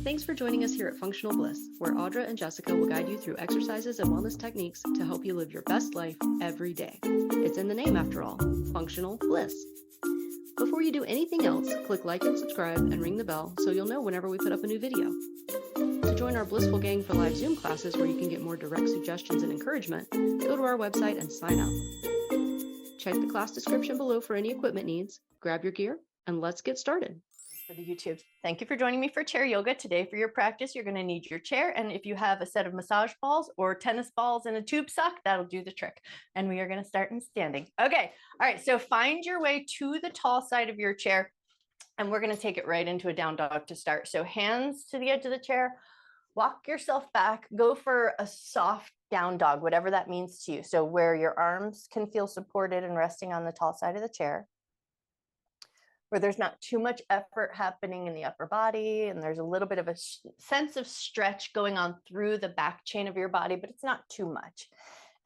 Thanks for joining us here at Functional Bliss, where Audra and Jessica will guide you through exercises and wellness techniques to help you live your best life every day. It's in the name, after all, Functional Bliss. Before you do anything else, click like and subscribe and ring the bell so you'll know whenever we put up a new video. To join our Blissful Gang for live Zoom classes where you can get more direct suggestions and encouragement, go to our website and sign up. Check the class description below for any equipment needs, grab your gear, and let's get started. For the YouTube. Thank you for joining me for chair yoga. Today for your practice, you're going to need your chair. And if you have a set of massage balls or tennis balls and a tube sock, that'll do the trick. And we are going to start in standing. Okay. All right. So find your way to the tall side of your chair. And we're going to take it right into a down dog to start. So hands to the edge of the chair, walk yourself back, go for a soft down dog, whatever that means to you. So where your arms can feel supported and resting on the tall side of the chair, where there's not too much effort happening in the upper body, and there's a little bit of a sense of stretch going on through the back chain of your body, but it's not too much.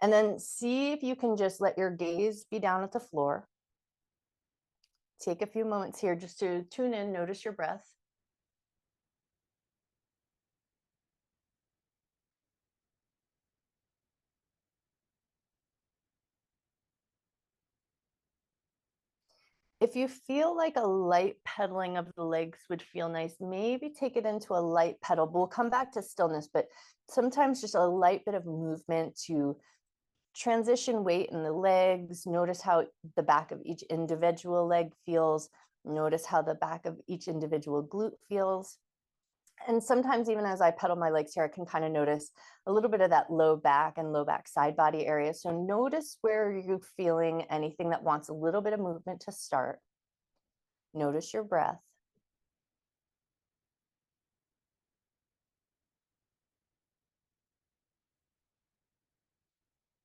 And then see if you can just let your gaze be down at the floor. Take a few moments here just to tune in, notice your breath. If you feel like a light pedaling of the legs would feel nice, maybe take it into a light pedal. We'll come back to stillness, but sometimes just a light bit of movement to transition weight in the legs. Notice how the back of each individual leg feels. Notice how the back of each individual glute feels. And sometimes even as I pedal my legs here, I can kind of notice a little bit of that low back and low back side body area. So notice where you're feeling anything that wants a little bit of movement to start. Notice your breath.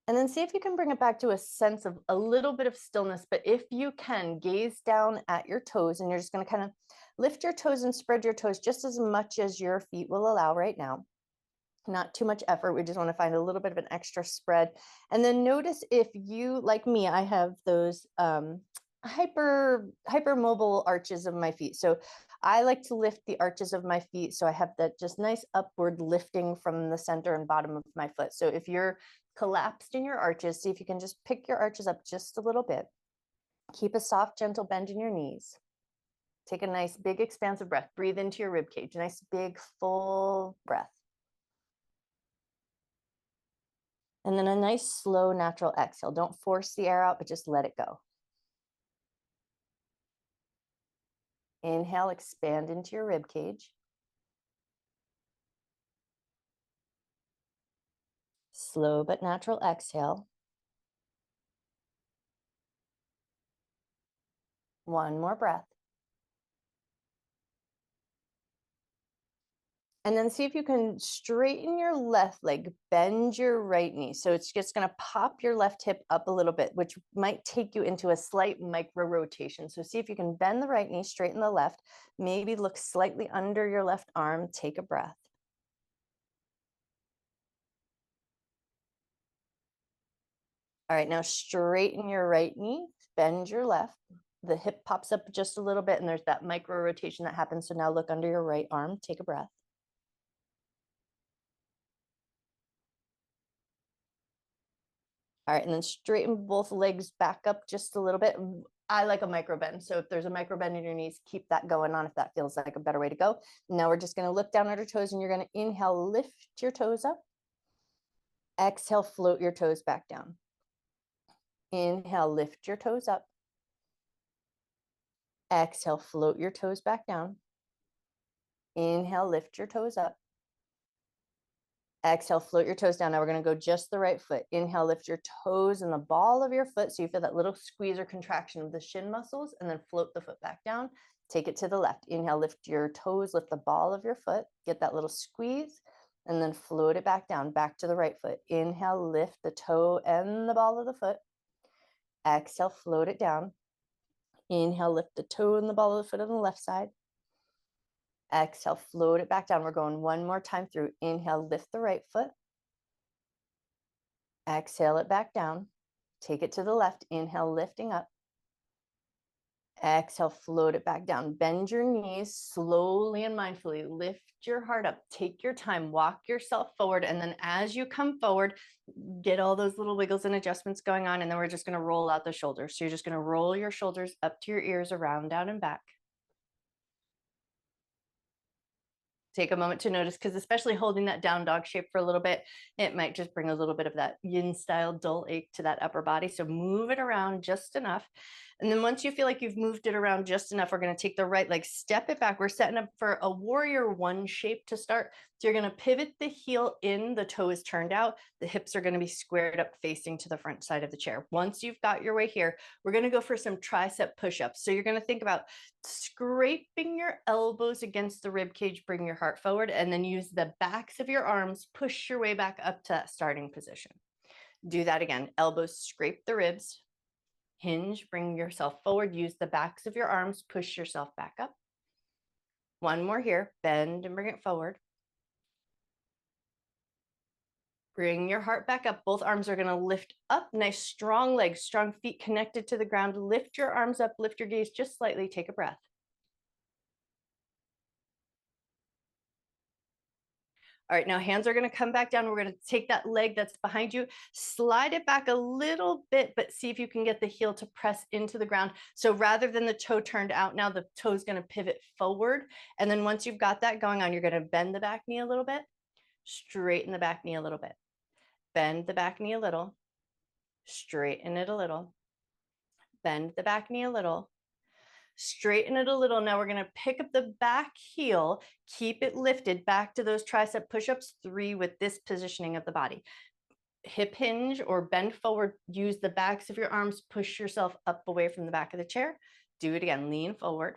And then see if you can bring it back to a sense of a little bit of stillness. But if you can, gaze down at your toes, and you're just going to kind of lift your toes and spread your toes just as much as your feet will allow right now. Not too much effort. We just want to find a little bit of an extra spread. And then notice if you, like me, I have those hypermobile arches of my feet. So I like to lift the arches of my feet. So I have that just nice upward lifting from the center and bottom of my foot. So if you're collapsed in your arches, see if you can just pick your arches up just a little bit. Keep a soft, gentle bend in your knees. Take a nice, big, expansive breath. Breathe into your rib cage. Nice, big, full breath. And then a nice, slow, natural exhale. Don't force the air out, but just let it go. Inhale, expand into your rib cage. Slow but natural exhale. One more breath. And then see if you can straighten your left leg, bend your right knee. So it's just going to pop your left hip up a little bit, which might take you into a slight micro rotation. So see if you can bend the right knee, straighten the left, maybe look slightly under your left arm, take a breath. All right, now straighten your right knee, bend your left. The hip pops up just a little bit and there's that micro rotation that happens. So now look under your right arm, take a breath. All right, and then straighten both legs back up just a little bit. I like a micro bend. So if there's a micro bend in your knees, keep that going on if that feels like a better way to go. Now we're just going to look down at our toes and you're going to inhale, lift your toes up. Exhale, float your toes back down. Inhale, lift your toes up. Exhale, float your toes back down. Inhale, lift your toes up. Exhale, float your toes down. Now we're going to go just the right foot. Inhale, lift your toes and the ball of your foot. So you feel that little squeeze or contraction of the shin muscles, and then float the foot back down. Take it to the left. Inhale, lift your toes, lift the ball of your foot. Get that little squeeze and then float it back down, back to the right foot. Inhale, lift the toe and the ball of the foot. Exhale, float it down. Inhale, lift the toe and the ball of the foot on the left side. Exhale, float it back down. We're going one more time through. Inhale, lift the right foot. Exhale it back down. Take it to the left. Inhale, lifting up. Exhale, float it back down. Bend your knees slowly and mindfully. Lift your heart up. Take your time. Walk yourself forward. And then as you come forward, get all those little wiggles and adjustments going on. And then we're just going to roll out the shoulders. So you're just going to roll your shoulders up to your ears, around, down, and back. Take a moment to notice, because especially holding that down dog shape for a little bit, it might just bring a little bit of that yin style dull ache to that upper body. So move it around just enough. And then once you feel like you've moved it around just enough, we're going to take the right leg, step it back. We're setting up for a warrior one shape to start. So you're going to pivot the heel in, the toe is turned out. The hips are going to be squared up facing to the front side of the chair. Once you've got your way here, we're going to go for some tricep push-ups. So you're going to think about scraping your elbows against the rib cage, bring your heart forward, and then use the backs of your arms, push your way back up to that starting position. Do that again. Elbows scrape the ribs, hinge, bring yourself forward, use the backs of your arms, push yourself back up. One more here, bend and bring it forward. Bring your heart back up. Both arms are going to lift up. Nice strong legs, strong feet connected to the ground. Lift your arms up, lift your gaze just slightly. Take a breath. All right, now hands are going to come back down. We're going to take that leg that's behind you, slide it back a little bit, but see if you can get the heel to press into the ground. So rather than the toe turned out, now the toe is going to pivot forward. And then once you've got that going on, you're going to bend the back knee a little bit, straighten the back knee a little bit, bend the back knee a little, straighten it a little, bend the back knee a little, straighten it a little. Now we're going to pick up the back heel, keep it lifted back to those tricep push-ups, 3 with this positioning of the body. Hip hinge or bend forward, use the backs of your arms, push yourself up away from the back of the chair. Do it again, lean forward.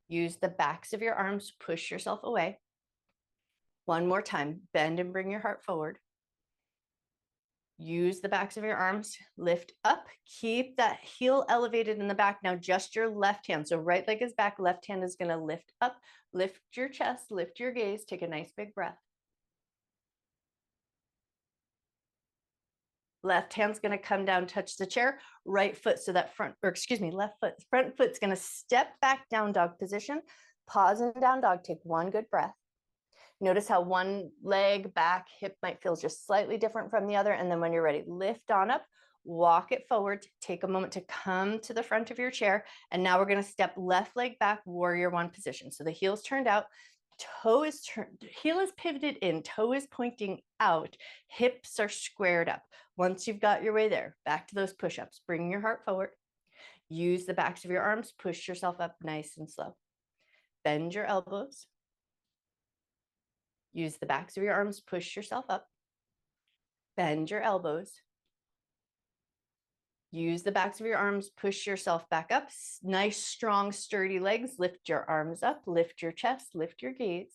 Use the backs of your arms, push yourself away. One more time, bend and bring your heart forward. Use the backs of your arms, lift up, keep that heel elevated in the back. Now just your left hand. So right leg is back, left hand is going to lift up, lift your chest, lift your gaze, take a nice big breath. Left hand's going to come down, touch the chair, right foot. So that left foot, front foot's going to step back, down dog position, pause in down dog, take one good breath. Notice how one leg, back, hip might feel just slightly different from the other. And then when you're ready, lift on up, walk it forward, take a moment to come to the front of your chair. And now we're going to step left leg back, warrior one position. So the heel's turned out, toe is turned, heel is pivoted in, toe is pointing out, hips are squared up. Once you've got your way there, back to those push-ups, bring your heart forward, use the backs of your arms, push yourself up nice and slow. Bend your elbows. Use the backs of your arms, push yourself up. Bend your elbows. Use the backs of your arms, push yourself back up. Nice, strong, sturdy legs. Lift your arms up, lift your chest, lift your gaze.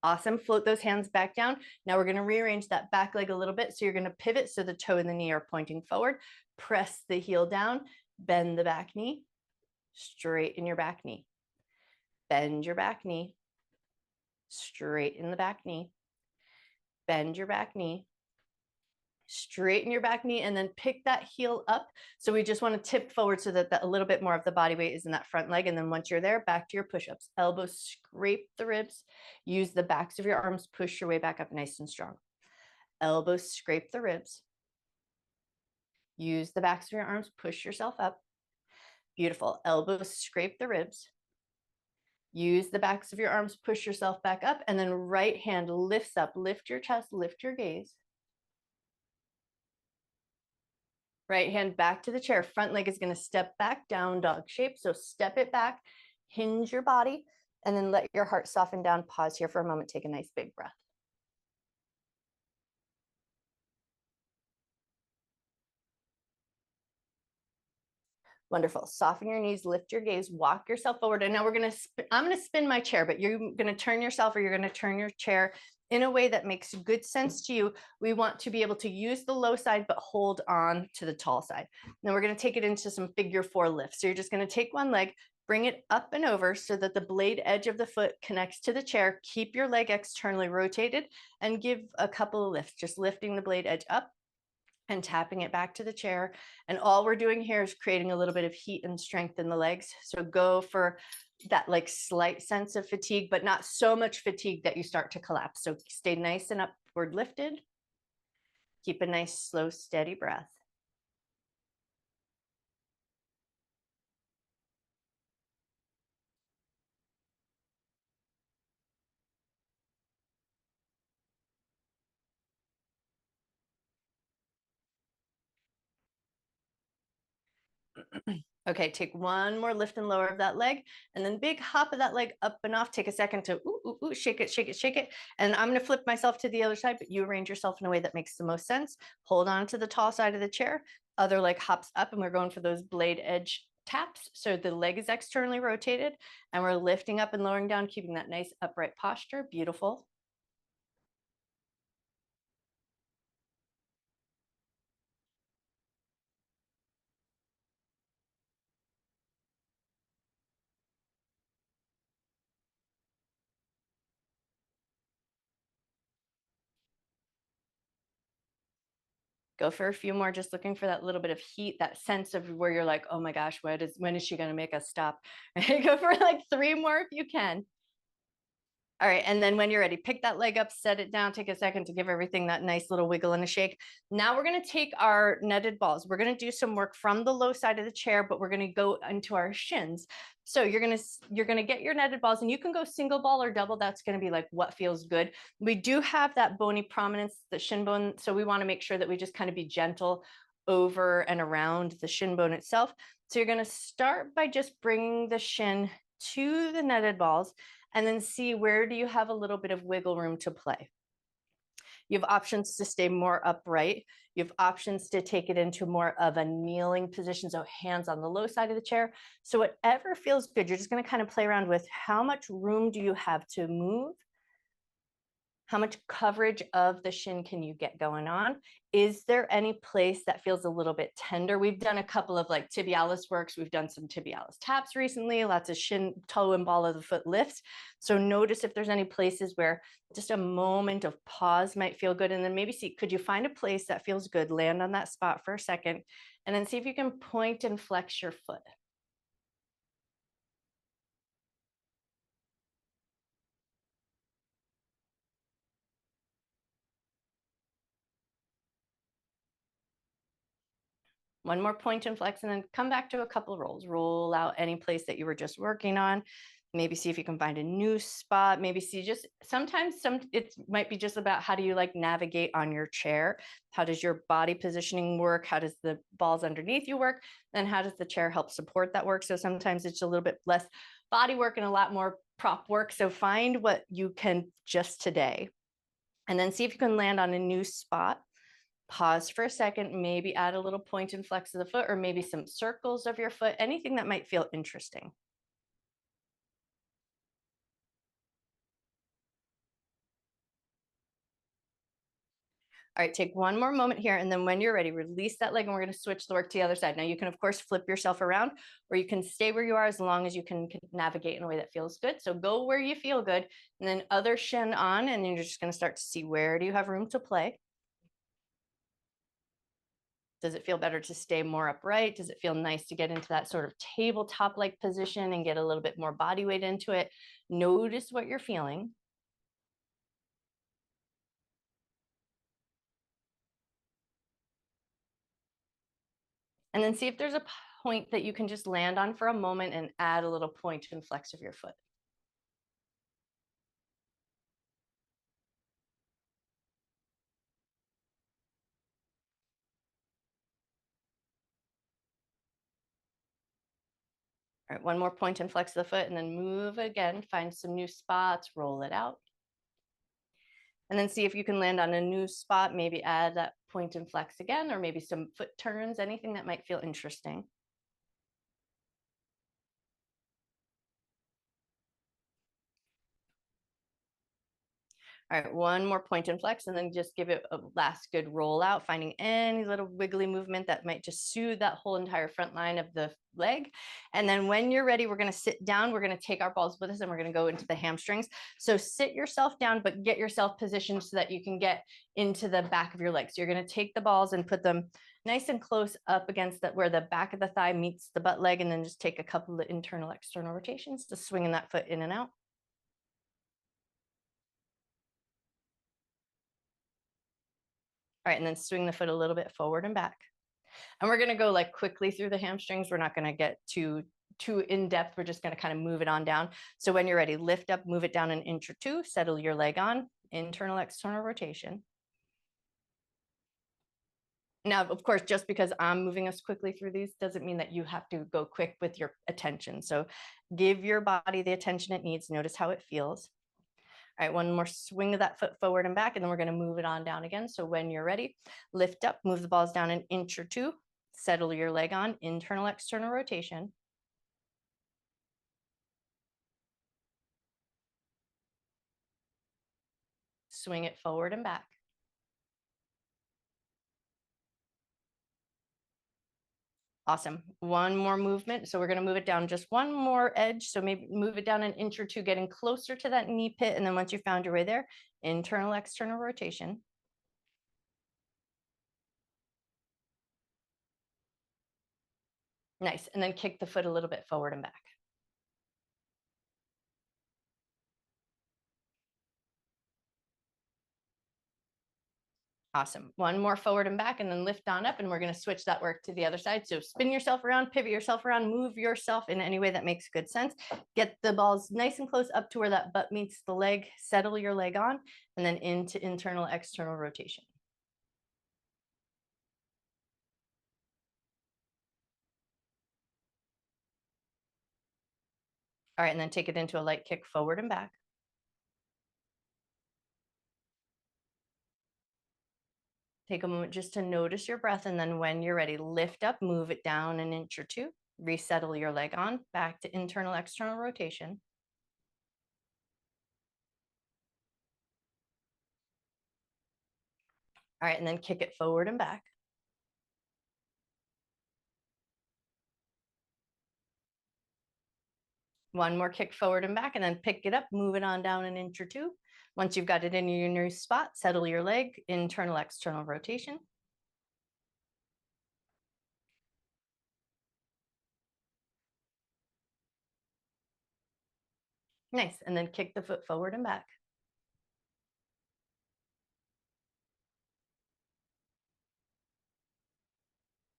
Awesome. Float those hands back down. Now we're going to rearrange that back leg a little bit. So you're going to pivot so the toe and the knee are pointing forward. Press the heel down, bend the back knee, straighten your back knee. Bend your back knee, straighten the back knee, bend your back knee, straighten your back knee, and then pick that heel up. So we just want to tip forward so that a little bit more of the body weight is in that front leg. And then once you're there, back to your push-ups. Elbows scrape the ribs. Use the backs of your arms, push your way back up nice and strong. Elbows scrape the ribs. Use the backs of your arms, push yourself up. Beautiful. Elbows scrape the ribs. Use the backs of your arms, push yourself back up, and then right hand lifts up, lift your chest, lift your gaze. Right hand back to the chair. Front leg is going to step back, down dog shape. So step it back, hinge your body, and then let your heart soften down. Pause here for a moment. Take a nice big breath. Wonderful. Soften your knees, lift your gaze, walk yourself forward. And now I'm going to spin my chair, but you're going to turn yourself, or you're going to turn your chair in a way that makes good sense to you. We want to be able to use the low side, but hold on to the tall side. Now we're going to take it into some figure 4 lifts. So you're just going to take one leg, bring it up and over so that the blade edge of the foot connects to the chair. Keep your leg externally rotated and give a couple of lifts, just lifting the blade edge up and tapping it back to the chair. And all we're doing here is creating a little bit of heat and strength in the legs. So go for that like slight sense of fatigue, but not so much fatigue that you start to collapse. So stay nice and upward lifted. Keep a nice, slow, steady breath. Okay, take one more lift and lower of that leg, and then big hop of that leg up and off. Take a second to shake it, shake it, shake it. And I'm going to flip myself to the other side, but you arrange yourself in a way that makes the most sense. Hold on to the tall side of the chair. Other leg hops up, and we're going for those blade edge taps. So the leg is externally rotated, and we're lifting up and lowering down, keeping that nice upright posture. Beautiful. Go for a few more, just looking for that little bit of heat, that sense of where you're like, oh my gosh, when is she going to make us stop? Go for like 3 more if you can. All right, and then when you're ready, pick that leg up, set it down, take a second to give everything that nice little wiggle and a shake. Now we're going to take our netted balls. We're going to do some work from the low side of the chair, but we're going to go into our shins. So you're going to get your netted balls, and you can go single ball or double. That's going to be like what feels good. We do have that bony prominence, the shin bone, so we want to make sure that we just kind of be gentle over and around the shin bone itself. So you're going to start by just bringing the shin to the netted balls, and then see where do you have a little bit of wiggle room to play. You have options to stay more upright. You have options to take it into more of a kneeling position, so hands on the low side of the chair. So whatever feels good, you're just going to kind of play around with how much room do you have to move? How much coverage of the shin can you get going on? Is there any place that feels a little bit tender? We've done a couple of like tibialis works. We've done some tibialis taps recently, lots of shin, toe, and ball of the foot lifts. So notice if there's any places where just a moment of pause might feel good. And then maybe see, could you find a place that feels good? Land on that spot for a second, and then see if you can point and flex your foot. One more point and flex, and then come back to a couple of rolls. Roll out any place that you were just working on. Maybe see if you can find a new spot. Maybe see just sometimes it might be just about how do you like navigate on your chair? How does your body positioning work? How does the balls underneath you work? Then how does the chair help support that work? So sometimes it's a little bit less body work and a lot more prop work. So find what you can just today, and then see if you can land on a new spot. Pause for a second, maybe add a little point and flex of the foot, or maybe some circles of your foot, anything that might feel interesting. All right, take one more moment here, and then when you're ready, release that leg, and we're going to switch the work to the other side. Now you can, of course, flip yourself around, or you can stay where you are as long as you can navigate in a way that feels good. So go where you feel good, and then other shin on, and you're just going to start to see where do you have room to play. Does it feel better to stay more upright? Does it feel nice to get into that sort of tabletop-like position and get a little bit more body weight into it? Notice what you're feeling. And then see if there's a point that you can just land on for a moment and add a little point and flex of your foot. All right, one more point and flex of the foot, and then move again, find some new spots, roll it out. And then see if you can land on a new spot, maybe add that point and flex again, or maybe some foot turns, anything that might feel interesting. All All right, one more point and flex, and then just give it a last good roll out, finding any little wiggly movement that might just soothe that whole entire front line of the leg. And then when you're ready, we're going to sit down. We're going to take our balls with us and we're going to go into the hamstrings. So sit yourself down, but get yourself positioned so that you can get into the back of your legs. So you're going to take the balls and put them nice and close up against that where the back of the thigh meets the butt leg, and then just take a couple of internal external rotations, just swinging that foot in and out. All right, and then swing the foot a little bit forward and back. And we're gonna go like quickly through the hamstrings. We're not gonna get too in depth. We're just gonna kind of move it on down. So when you're ready, lift up, move it down an inch or two, settle your leg on, internal, external rotation. Now, of course, just because I'm moving us quickly through these doesn't mean that you have to go quick with your attention. So give your body the attention it needs. Notice how it feels. All right, one more swing of that foot forward and back, and then we're going to move it on down again. So when you're ready, lift up, move the balls down an inch or two, settle your leg on, internal, external rotation. Swing it forward and back. Awesome. One more movement. So we're going to move it down just one more edge. So maybe move it down an inch or two, getting closer to that knee pit. And then once you found your way there, internal, external rotation. Nice. And then kick the foot a little bit forward and back. Awesome. One more forward and back, and then lift on up, and we're going to switch that work to the other side. So spin yourself around, pivot yourself around, move yourself in any way that makes good sense. Get the balls nice and close up to where that butt meets the leg, settle your leg on, and then into internal, external rotation. All right, and then take it into a light kick forward and back. Take a moment just to notice your breath, and then when you're ready, lift up, move it down an inch or two, resettle your leg on, back to internal, external rotation. All right, and then kick it forward and back. One more kick forward and back, and then pick it up, move it on down an inch or two. Once you've got it in your new spot, settle your leg, internal, external rotation. Nice, and then kick the foot forward and back.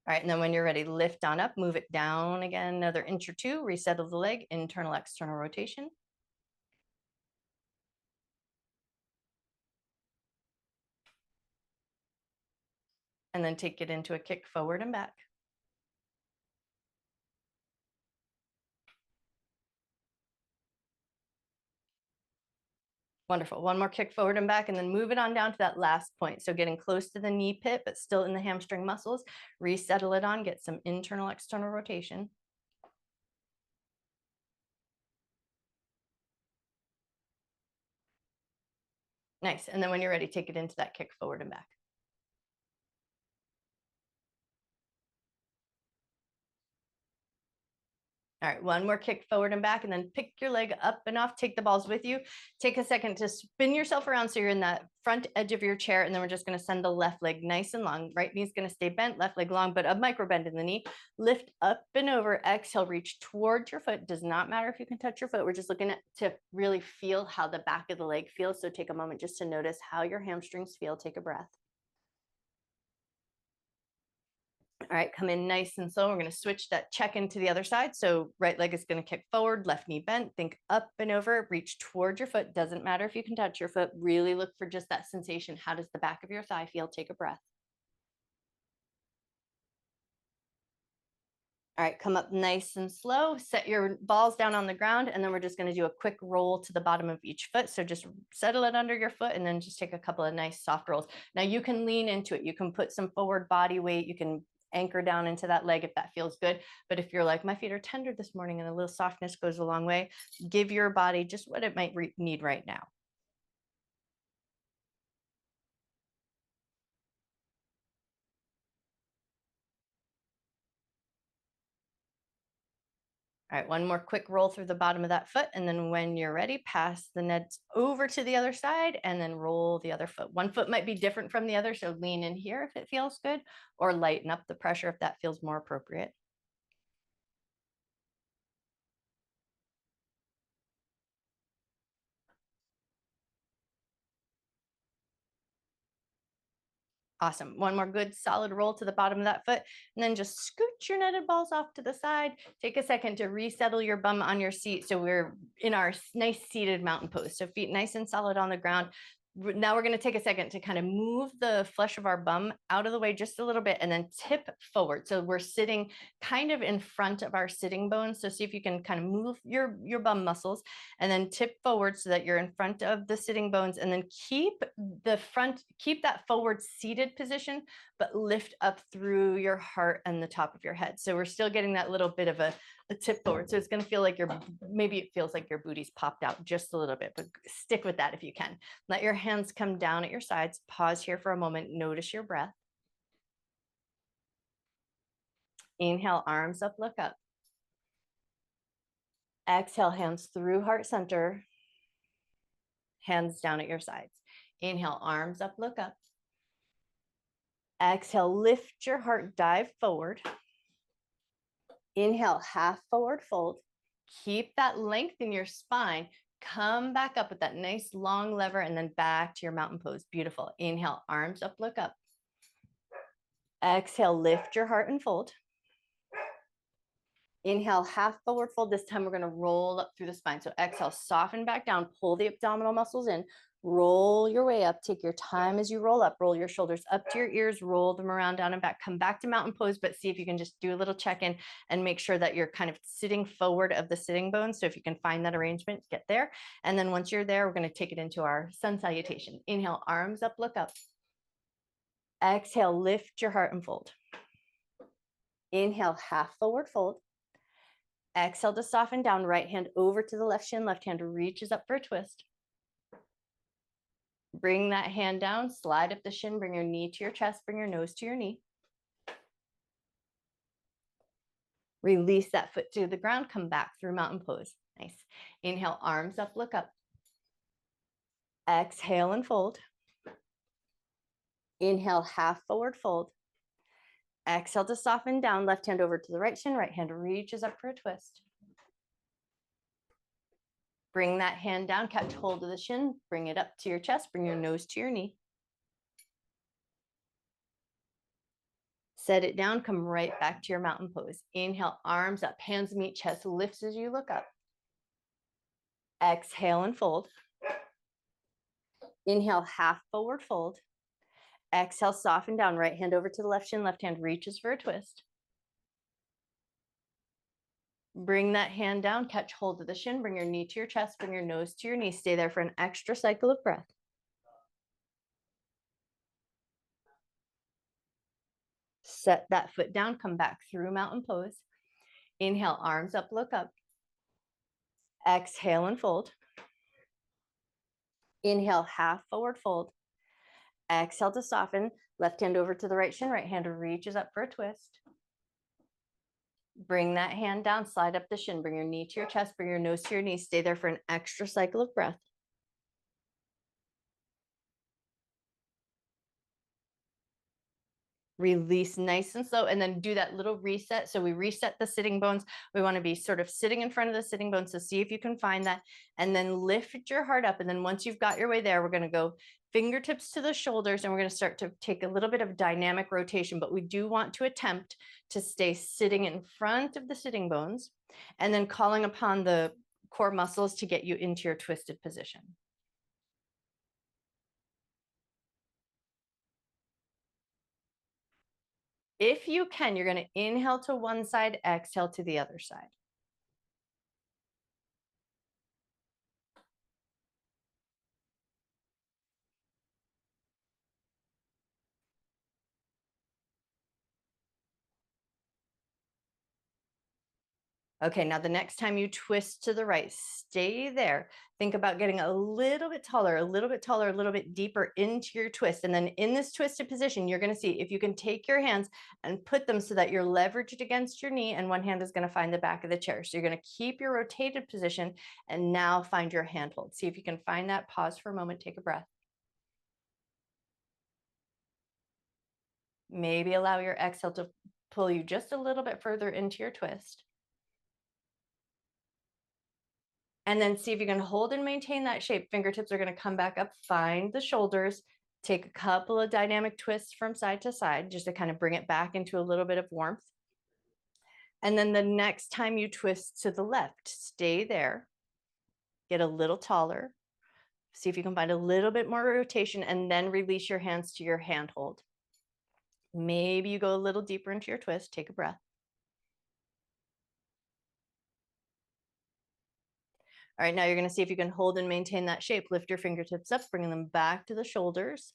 All right, and then when you're ready, lift on up, move it down again, another inch or two, resettle the leg, internal, external rotation. And then take it into a kick forward and back. Wonderful. One more kick forward and back, and then move it on down to that last point. So getting close to the knee pit, but still in the hamstring muscles. Resettle it on, get some internal, external rotation. Nice. And then when you're ready, take it into that kick forward and back. All right, one more kick forward and back, and then pick your leg up and off, take the balls with you. Take a second to spin yourself around so you're in that front edge of your chair, and then we're just going to send the left leg nice and long. Right knee is going to stay bent, left leg long, but a micro bend in the knee. Lift up and over, exhale, reach towards your foot. Does not matter if you can touch your foot. We're just looking to really feel how the back of the leg feels. So take a moment just to notice how your hamstrings feel. Take a breath. All right, come in nice and slow. We're going to switch that check into the other side. So right leg is going to kick forward, left knee bent, think up and over, reach towards your foot. Doesn't matter if you can touch your foot. Really look for just that sensation. How does the back of your thigh feel? Take a breath. All right, come up nice and slow. Set your balls down on the ground, and then we're just going to do a quick roll to the bottom of each foot. So just settle it under your foot, and then just take a couple of nice soft rolls. Now you can lean into it. You can put some forward body weight. You can anchor down into that leg if that feels good. But if you're like, my feet are tender this morning and a little softness goes a long way, give your body just what it might need right now. All right, one more quick roll through the bottom of that foot. And then when you're ready, pass the nets over to the other side and then roll the other foot. One foot might be different from the other, so lean in here if it feels good, or lighten up the pressure if that feels more appropriate. Awesome. One more good solid roll to the bottom of that foot, and then just scoot your netted balls off to the side. Take a second to resettle your bum on your seat so we're in our nice seated mountain pose. So feet nice and solid on the ground. Now we're going to take a second to kind of move the flesh of our bum out of the way just a little bit and then tip forward. So we're sitting kind of in front of our sitting bones. So see if you can kind of move your bum muscles and then tip forward so that you're in front of the sitting bones, and then keep that forward seated position, but lift up through your heart and the top of your head. So we're still getting that little bit of a tip forward. So it's going to feel like maybe it feels like your booty's popped out just a little bit, but stick with that if you can. Let your hands come down at your sides. Pause here for a moment. Notice your breath. Inhale, arms up, look up. Exhale, hands through heart center. Hands down at your sides. Inhale, arms up, look up. Exhale, lift your heart, dive forward. Inhale, half forward fold. Keep that length in your spine. Come back up with that nice long lever and then back to your mountain pose. Beautiful. Inhale, arms up, look up. Exhale, lift your heart and fold. Inhale, half forward fold. This time we're going to roll up through the spine. So exhale, soften back down, pull the abdominal muscles in, roll your way up. Take your time as you roll up, roll your shoulders up to your ears, roll them around, down and back, come back to mountain pose, but see if you can just do a little check-in and make sure that you're kind of sitting forward of the sitting bones. So if you can find that arrangement, get there. And then once you're there, we're going to take it into our sun salutation. Inhale, arms up, look up. Exhale, lift your heart and fold. Inhale, half forward fold. Exhale to soften down, right hand over to the left shin, left hand reaches up for a twist. Bring that hand down, slide up the shin, bring your knee to your chest, bring your nose to your knee. Release that foot to the ground, come back through mountain pose. Nice. Inhale, arms up, look up. Exhale and fold. Inhale, half forward fold. Exhale to soften down, left hand over to the right shin, right hand reaches up for a twist. Bring that hand down, catch hold of the shin, bring it up to your chest, bring your nose to your knee. Set it down, come right back to your mountain pose. Inhale, arms up, hands meet chest, lifts as you look up. Exhale and fold. Inhale, half forward fold. Exhale, soften down, right hand over to the left shin, left hand reaches for a twist. Bring that hand down, catch hold of the shin, bring your knee to your chest, bring your nose to your knee. Stay there for an extra cycle of breath. Set that foot down, come back through mountain pose. Inhale, arms up, look up. Exhale and fold. Inhale, half forward fold. Exhale to soften. Left hand over to the right shin, right hand reaches up for a twist. Bring that hand down, slide up the shin, bring your knee to your chest, bring your nose to your knee. Stay there for an extra cycle of breath. Release nice and slow, and then do that little reset. So we reset the sitting bones. We want to be sort of sitting in front of the sitting bones. So see if you can find that, and then lift your heart up. And then once you've got your way there, we're going to go fingertips to the shoulders, and we're going to start to take a little bit of dynamic rotation, but we do want to attempt to stay sitting in front of the sitting bones, and then calling upon the core muscles to get you into your twisted position. If you can, you're going to inhale to one side, exhale to the other side. Okay, now the next time you twist to the right, stay there. Think about getting a little bit taller, a little bit taller, a little bit deeper into your twist. And then in this twisted position, you're going to see if you can take your hands and put them so that you're leveraged against your knee and one hand is going to find the back of the chair. So you're going to keep your rotated position and now find your handhold. See if you can find that. Pause for a moment, take a breath. Maybe allow your exhale to pull you just a little bit further into your twist. And then see if you can hold and maintain that shape. Fingertips are going to come back up, find the shoulders, take a couple of dynamic twists from side to side, just to kind of bring it back into a little bit of warmth. And then the next time you twist to the left, stay there, get a little taller, see if you can find a little bit more rotation, and then release your hands to your handhold. Maybe you go a little deeper into your twist, take a breath. All right, now you're going to see if you can hold and maintain that shape. Lift your fingertips up, bring them back to the shoulders.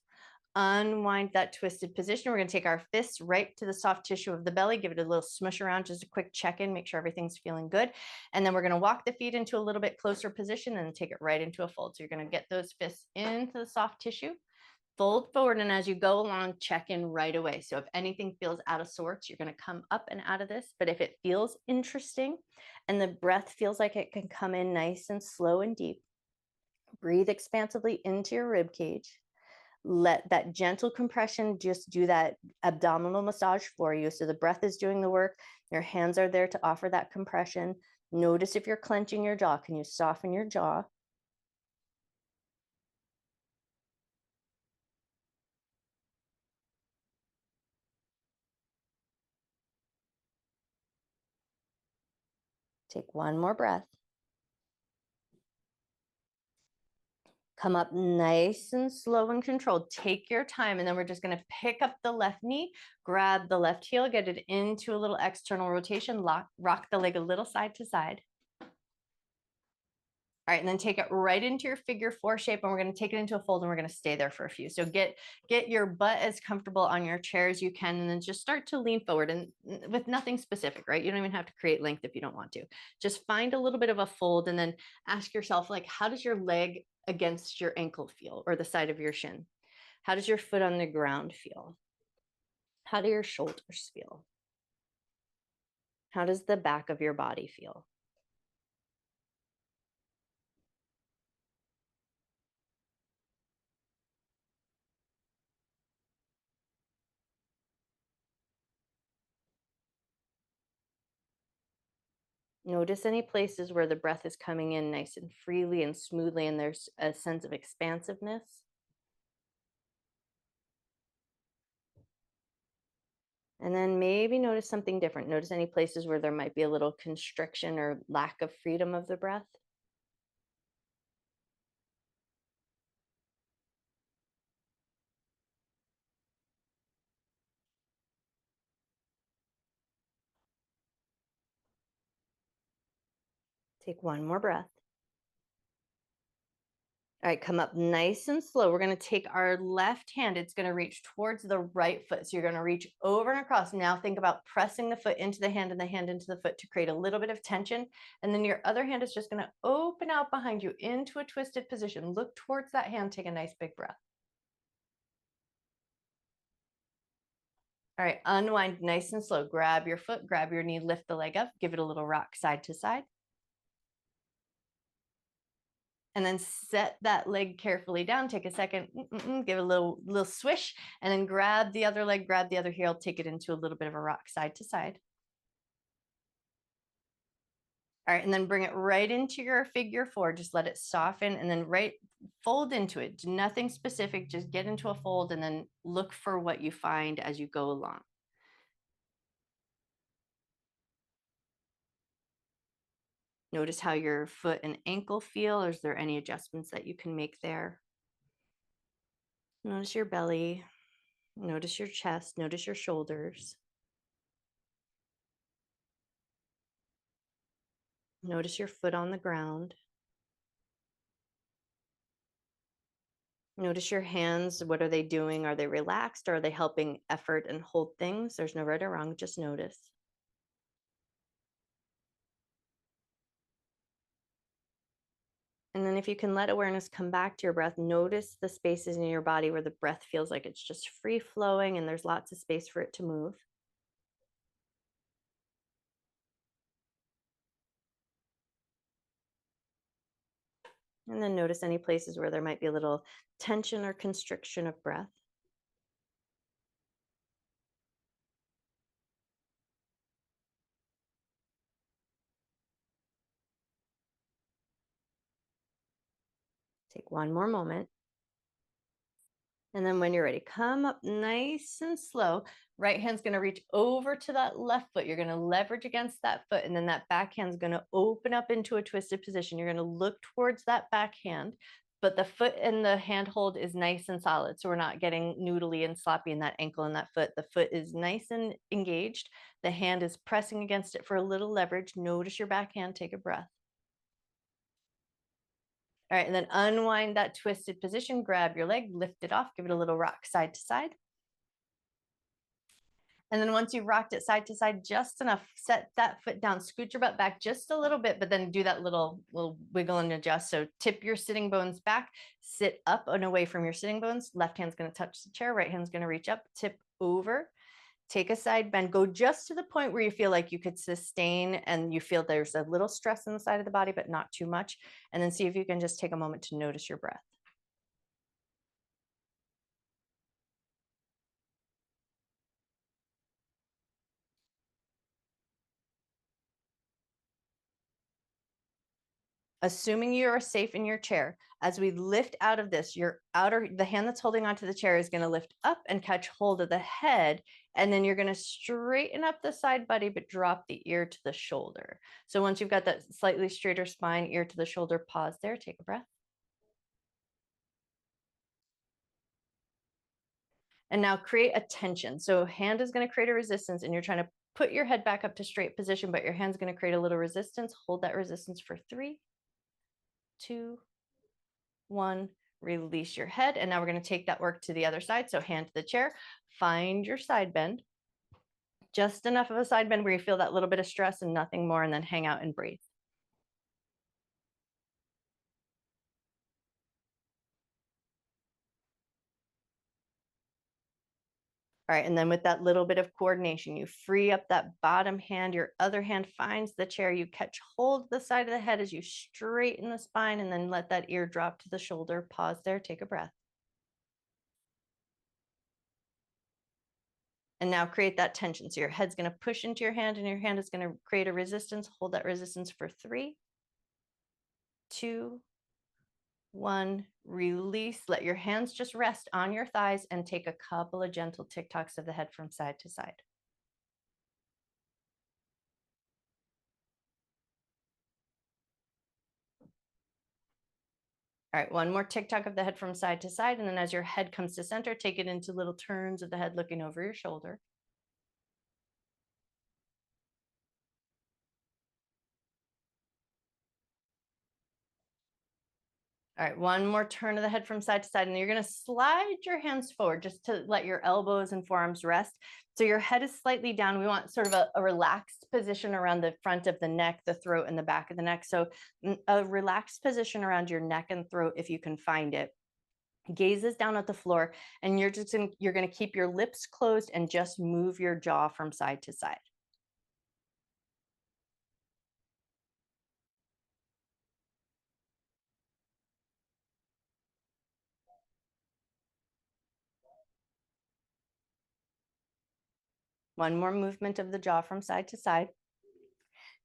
Unwind that twisted position. We're going to take our fists right to the soft tissue of the belly, give it a little smush around, just a quick check-in, make sure everything's feeling good. And then we're going to walk the feet into a little bit closer position and take it right into a fold. So you're going to get those fists into the soft tissue, fold forward, and as you go along, check in right away. So if anything feels out of sorts, you're going to come up and out of this. But if it feels interesting and the breath feels like it can come in nice and slow and deep, breathe expansively into your rib cage. Let that gentle compression just do that abdominal massage for you. So the breath is doing the work. Your hands are there to offer that compression. Notice if you're clenching your jaw. Can you soften your jaw? Take one more breath. Come up nice and slow and controlled. Take your time, and then we're just going to pick up the left knee, grab the left heel, get it into a little external rotation, rock the leg a little side to side. All right, and then take it right into your figure four shape, and we're going to take it into a fold, and we're going to stay there for a few. So get your butt as comfortable on your chair as you can, and then just start to lean forward, and with nothing specific, right? You don't even have to create length if you don't want to. Just find a little bit of a fold, and then ask yourself, like, how does your leg against your ankle feel, or the side of your shin? How does your foot on the ground feel? How do your shoulders feel? How does the back of your body feel? Notice any places where the breath is coming in nice and freely and smoothly, and there's a sense of expansiveness. And then maybe notice something different. Notice any places where there might be a little constriction or lack of freedom of the breath. Take one more breath. All right, come up nice and slow. We're going to take our left hand. It's going to reach towards the right foot. So you're going to reach over and across. Now think about pressing the foot into the hand and the hand into the foot to create a little bit of tension. And then your other hand is just going to open out behind you into a twisted position. Look towards that hand. Take a nice big breath. All right, unwind nice and slow. Grab your foot, grab your knee, lift the leg up, give it a little rock side to side. And then set that leg carefully down. Take a second, give it a little swish, and then grab the other leg, grab the other heel, take it into a little bit of a rock side to side. All right, and then bring it right into your figure four. Just let it soften, and then fold into it. Do nothing specific, just get into a fold, and then look for what you find as you go along. Notice how your foot and ankle feel. Is there any adjustments that you can make there? Notice your belly. Notice your chest. Notice your shoulders. Notice your foot on the ground. Notice your hands. What are they doing? Are they relaxed? Or are they helping effort and hold things? There's no right or wrong. Just notice. And then if you can let awareness come back to your breath, notice the spaces in your body where the breath feels like it's just free flowing and there's lots of space for it to move. And then notice any places where there might be a little tension or constriction of breath. Take one more moment. And then when you're ready, come up nice and slow. Right hand's going to reach over to that left foot. You're going to leverage against that foot. And then that back hand's going to open up into a twisted position. You're going to look towards that back hand, but the foot and the hand hold is nice and solid. So we're not getting noodly and sloppy in that ankle and that foot. The foot is nice and engaged. The hand is pressing against it for a little leverage. Notice your back hand. Take a breath. All right, and then unwind that twisted position, grab your leg, lift it off, give it a little rock side to side. And then once you've rocked it side to side just enough, set that foot down, scoot your butt back just a little bit, but then do that little wiggle and adjust. So tip your sitting bones back, sit up and away from your sitting bones. Left hand's going to touch the chair, right hand's going to reach up, tip over, take a side bend, go just to the point where you feel like you could sustain and you feel there's a little stress in the side of the body, but not too much. And then see if you can just take a moment to notice your breath. Assuming you are safe in your chair, as we lift out of this, the hand that's holding onto the chair is going to lift up and catch hold of the head. And then you're going to straighten up the side body, but drop the ear to the shoulder. So once you've got that slightly straighter spine, ear to the shoulder, pause there, take a breath. And now create a tension. So hand is going to create a resistance and you're trying to put your head back up to straight position, but your hand's going to create a little resistance. Hold that resistance for 3, 2, 1, release your head. And now we're going to take that work to the other side. So hand to the chair, find your side bend, just enough of a side bend where you feel that little bit of stress and nothing more, and then hang out and breathe. All right, and then with that little bit of coordination, you free up that bottom hand, your other hand finds the chair, you catch hold of the side of the head as you straighten the spine and then let that ear drop to the shoulder. Pause there, take a breath. And now create that tension. So your head's going to push into your hand and your hand is going to create a resistance. Hold that resistance for 3, 2, 1, release. Let your hands just rest on your thighs and take a couple of gentle tick-tocks of the head from side to side. All right, one more tick-tock of the head from side to side. And then as your head comes to center, take it into little turns of the head looking over your shoulder. All right, one more turn of the head from side to side, and you're going to slide your hands forward just to let your elbows and forearms rest. So your head is slightly down. We want sort of a relaxed position around the front of the neck, the throat, and the back of the neck. So a relaxed position around your neck and throat, if you can find it. Gazes down at the floor, and you're going to keep your lips closed and just move your jaw from side to side. One more movement of the jaw from side to side.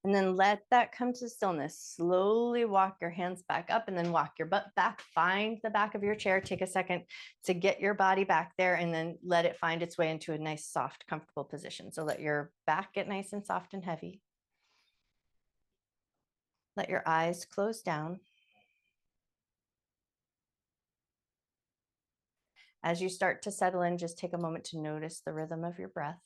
And then let that come to stillness. Slowly walk your hands back up and then walk your butt back. Find the back of your chair. Take a second to get your body back there and then let it find its way into a nice, soft, comfortable position. So let your back get nice and soft and heavy. Let your eyes close down. As you start to settle in, just take a moment to notice the rhythm of your breath.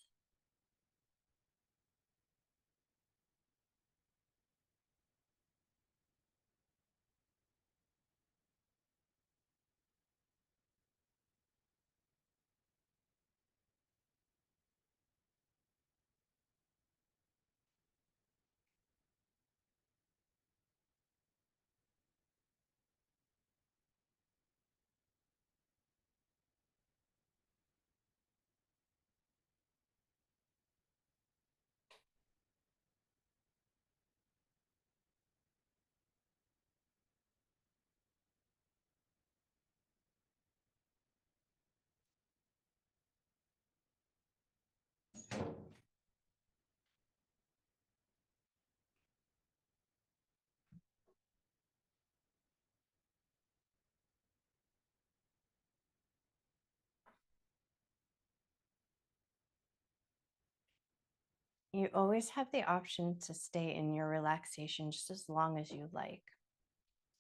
You always have the option to stay in your relaxation just as long as you like.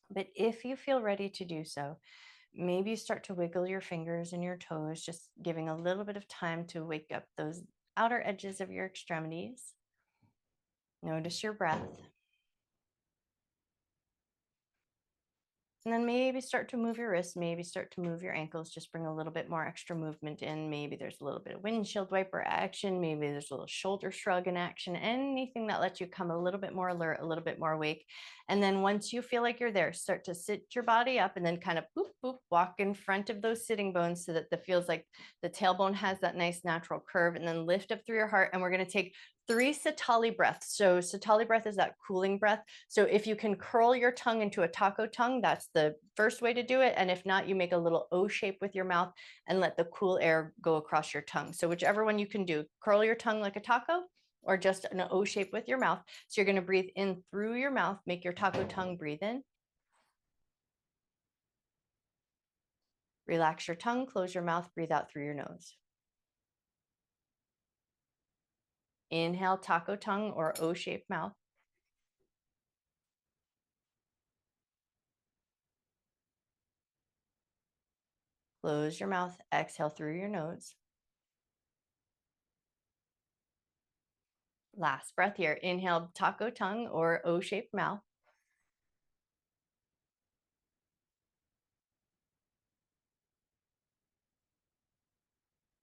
But if you feel ready to do so, maybe start to wiggle your fingers and your toes, just giving a little bit of time to wake up those outer edges of your extremities. Notice your breath. And then maybe start to move your wrists, maybe start to move your ankles, just bring a little bit more extra movement in. Maybe there's a little bit of windshield wiper action, maybe there's a little shoulder shrug in action, anything that lets you come a little bit more alert, a little bit more awake. And then once you feel like you're there, start to sit your body up and then kind of boop, boop, walk in front of those sitting bones so that it feels like the tailbone has that nice natural curve, and then lift up through your heart. And we're going to take 3 Sitali breaths. So Sitali breath is that cooling breath. So if you can curl your tongue into a taco tongue, that's the first way to do it. And if not, you make a little O shape with your mouth and let the cool air go across your tongue. So whichever one you can do, curl your tongue like a taco or just an O shape with your mouth. So you're going to breathe in through your mouth, make your taco tongue breathe in. Relax your tongue, close your mouth, breathe out through your nose. Inhale, taco tongue or O-shaped mouth. Close your mouth, exhale through your nose. Last breath here. Inhale, taco tongue or O-shaped mouth.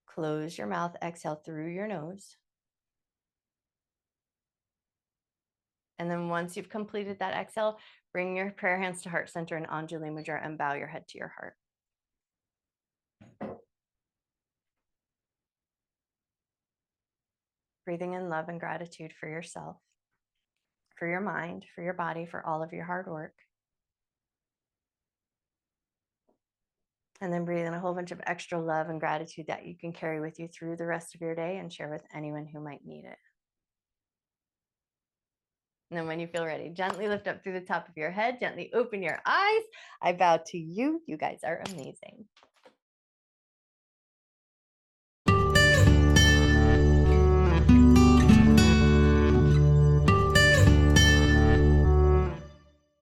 Close your mouth, exhale through your nose. And then once you've completed that exhale, bring your prayer hands to heart center and Anjali Mudra and bow your head to your heart. Breathing in love and gratitude for yourself, for your mind, for your body, for all of your hard work. And then breathe in a whole bunch of extra love and gratitude that you can carry with you through the rest of your day and share with anyone who might need it. And then when you feel ready, gently lift up through the top of your head, gently open your eyes. I bow to you. You guys are amazing.